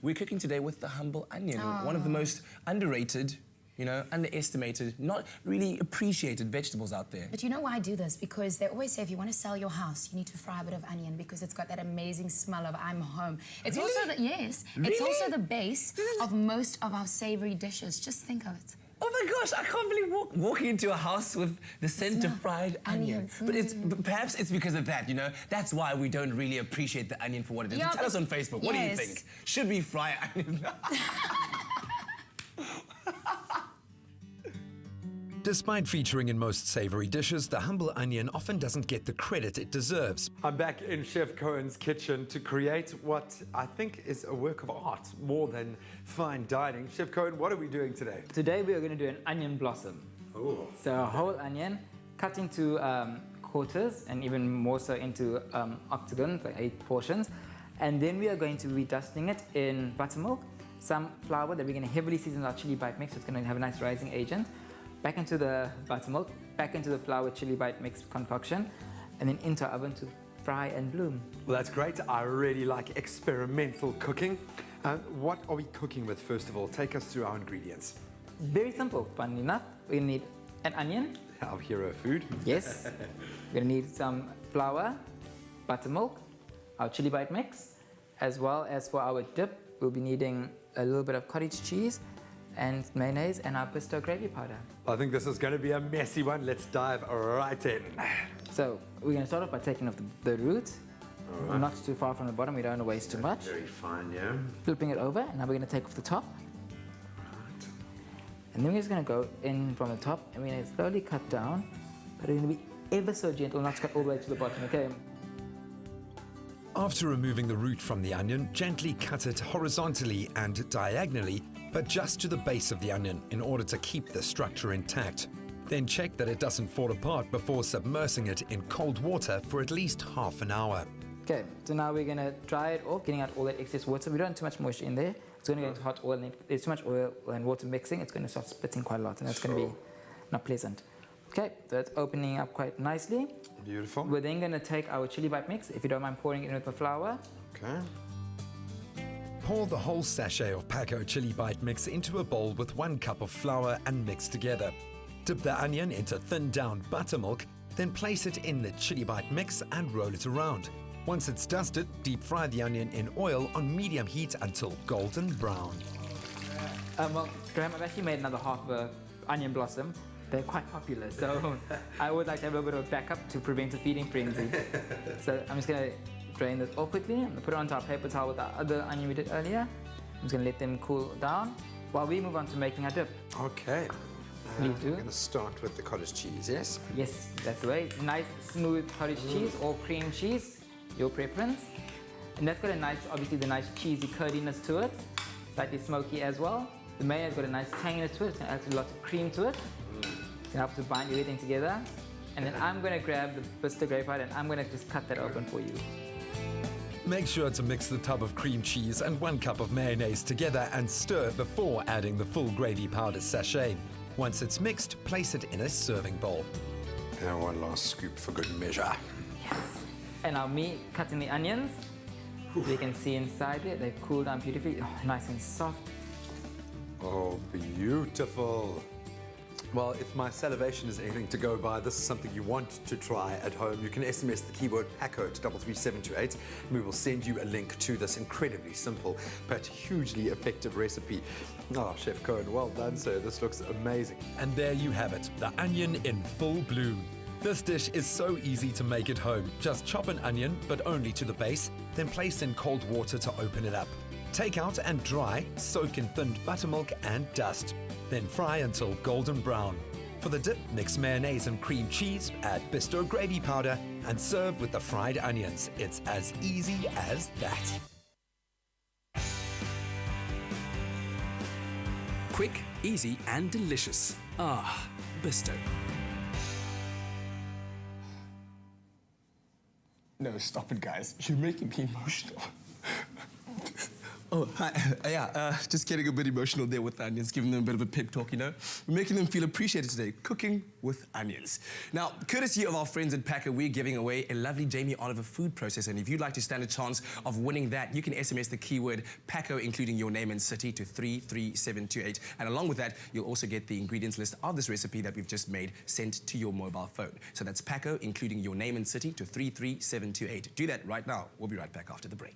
we're cooking today with the humble onion, one of the most underrated, underestimated, not really appreciated vegetables out there. But you know why I do this? Because they always say if you want to sell your house, you need to fry a bit of onion because it's got that amazing smell of I'm home. It's Really? also it's also the base of most of our savory dishes. Just think of it. Oh my gosh, I can't believe walking into a house with the scent of fried onion. But perhaps it's because of that, That's why we don't really appreciate the onion for what it is. Yeah, Tell us on Facebook, what do you think? Should we fry onion? Despite featuring in most savory dishes, the humble onion often doesn't get the credit it deserves. I'm back in Chef Cohen's kitchen to create what I think is a work of art more than fine dining. Chef Cohen, what are we doing today? Today we are going to do an onion blossom. Oh. So a whole onion cut into quarters and even more so into octagons, like 8 portions. And then we are going to be dusting it in buttermilk, some flour that we're going to heavily season our chili bite mix, so it's going to have a nice rising agent. Back into the buttermilk, back into the flour chili bite mix concoction, and then into our oven to fry and bloom. Well, that's great. I really like experimental cooking. What are we cooking with, first of all? Take us through our ingredients. Very simple, funnily enough. We need an onion. Our hero food. Yes. We're going to need some flour, buttermilk, our chili bite mix, as well as for our dip, we'll be needing a little bit of cottage cheese, and mayonnaise, and our Bisto gravy powder. I think this is going to be a messy one. Let's dive right in. So we're going to start off by taking off the root, not too far from the bottom. We don't want to waste too much. Very fine, yeah. Flipping it over, and now we're going to take off the top. Right. And then we're just going to go in from the top, and we're going to slowly cut down, but we're going to be ever so gentle, not to cut all the way to the bottom, okay? After removing the root from the onion, gently cut it horizontally and diagonally, but just to the base of the onion in order to keep the structure intact. Then check that it doesn't fall apart before submersing it in cold water for at least half an hour. Okay, so now we're going to dry it off, getting out all that excess water. We don't want too much moisture in there. It's going to go into hot oil, and if there's too much oil and water mixing, it's going to start splitting quite a lot, and that's going to be not pleasant. Okay, so it's opening up quite nicely. Beautiful. We're then going to take our chili bite mix, if you don't mind pouring it in with the flour. Okay. Pour the whole sachet of Paco chili bite mix into a bowl with 1 cup of flour and mix together. Dip the onion into thinned down buttermilk, then place it in the chili bite mix and roll it around. Once it's dusted, deep fry the onion in oil on medium heat until golden brown. Well, Graham, I've actually made another half of an onion blossom. They're quite popular, so I would like to have a little bit of backup to prevent a feeding frenzy. So I'm just going to drain this off quickly. I'm going to put it onto our paper towel with the other onion we did earlier. I'm just going to let them cool down while we move on to making our dip. Okay. Please do. I'm going to start with the cottage cheese, yes? Yes, that's the way. Nice, smooth cottage cheese or cream cheese, your preference. And that's got a nice, obviously the nice cheesy curdiness to it, slightly smoky as well. The mayonnaise got a nice tanginess to it, it adds a lot of cream to it. It helps to bind everything together. And then I'm going to grab the Bisto gravy powder and I'm going to just cut that open for you. Make sure to mix the tub of cream cheese and 1 cup of mayonnaise together and stir before adding the full gravy powder sachet. Once it's mixed, place it in a serving bowl. And 1 last scoop for good measure. Yes. And now me cutting the onions. You can see inside it, they've cooled down beautifully. Oh, nice and soft. Oh, beautiful. Well, if my salivation is anything to go by, this is something you want to try at home. You can SMS the keyword PACO to 33728. We will send you a link to this incredibly simple but hugely effective recipe. Oh, Chef Cohen, well done, sir. This looks amazing. And there you have it, the onion in full bloom. This dish is so easy to make at home. Just chop an onion, but only to the base, then place in cold water to open it up. Take out and dry, soak in thinned buttermilk and dust. Then fry until golden brown. For the dip, mix mayonnaise and cream cheese, add Bisto gravy powder, and serve with the fried onions. It's as easy as that. Quick, easy, and delicious. Ah, Bisto. No, stop it, guys. You're making me emotional. Oh, hi. Yeah, just getting a bit emotional there with the onions, giving them a bit of a pep talk, you know? We're making them feel appreciated today, cooking with onions. Now, courtesy of our friends at Packer, we're giving away a lovely Jamie Oliver food processor, and if you'd like to stand a chance of winning that, you can SMS the keyword Packer, including your name and city, to 33728. And along with that, you'll also get the ingredients list of this recipe that we've just made sent to your mobile phone. So that's Packer, including your name and city, to 33728. Do that right now. We'll be right back after the break.